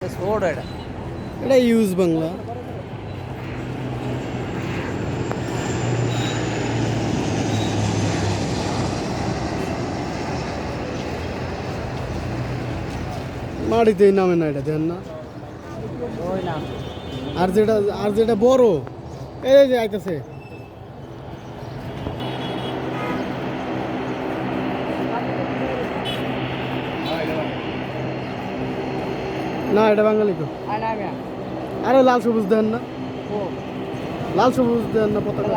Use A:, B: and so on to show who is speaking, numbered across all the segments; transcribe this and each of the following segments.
A: এটা ইউজ বাংলা। মাটিতেই নামে না, এটা দেন না। আর যেটা বড়, এই যে আইতেছে। না, এটা বাঙালি তো। আরে লাল সবুজ দেন না, লাল সবুজ দেন না পতাকা।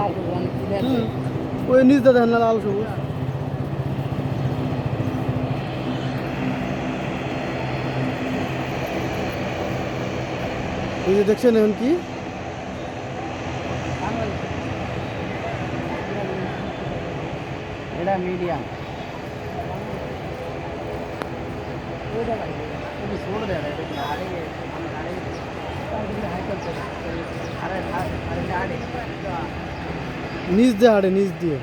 A: ওই নিচটা দেন না, লাল সবুজ। এই যে দেখছেন এখন কি
B: এটা মিডিয়াম
A: নিচ দিয়ে হাঁটে, নিচ দিয়ে।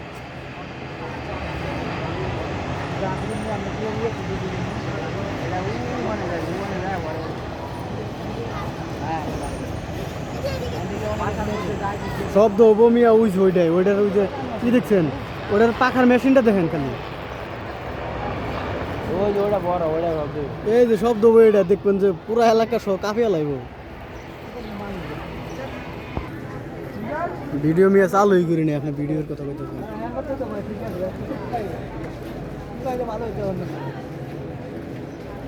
A: শব্দ বমিয়া উইজ ওইটাই, ওইটার ওই যে কি দেখছেন, ওটার পাখার মেশিনটা দেখেন খালি। এই যে শব্দ বইটা দেখবেন যে পুরো এলাকা সহ কাঁপিয়া লাগবে। ভিডিও মিয়া চালুই করি নি, আপনি ভিডিওর কথা বলতেছেন।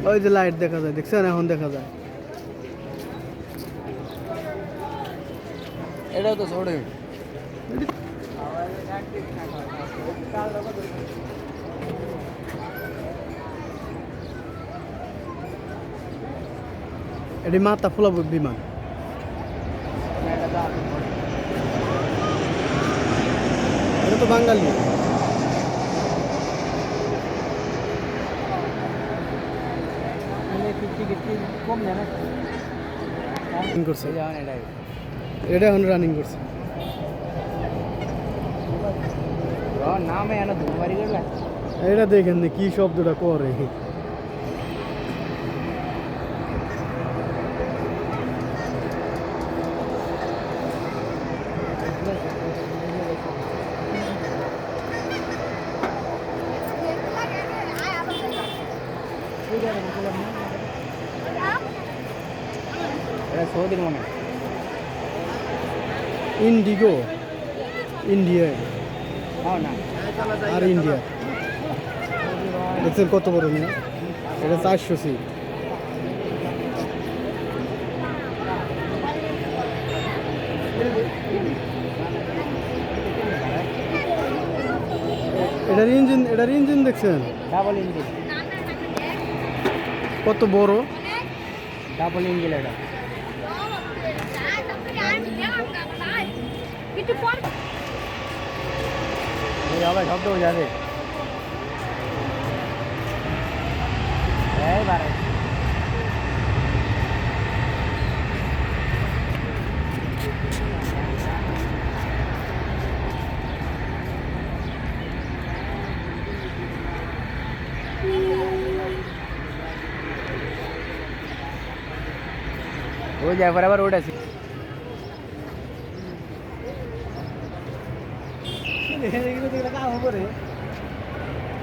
A: ওই যে লাইট দেখা যায়, দেখছেন এখন দেখা যায়।
B: এটাও তো ছোট।
A: এটি মাথা ফোলা বিমান। এটা তো বাঙালি। করছে এটা এখন রানিং করছে।
B: নামে এনে ধুমারি করলে
A: এটা দেখেন কি শব্দটা করে।
B: এটা সৌদির মনে
A: ইন্ডিগো, ইন্ডিয়া
B: না
A: আর ইন্ডিয়া। দেখছেন কত বড় নিয়ে, এটা 400 সিট। এটার ইঞ্জিন দেখছেন
B: ডাবল ইঞ্জিন,
A: কত বড়।
B: ডাবল ইঞ্জিন এটা। আবার শব্দ হয়ে যাবে। এইবারে ওই যায় বরাবর উঠেছি।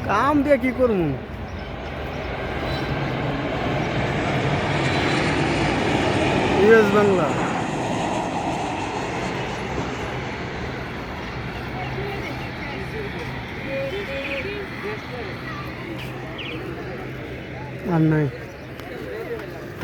A: কাম দিয়ে কি করবো। ইউএস বাংলা। আর নাই।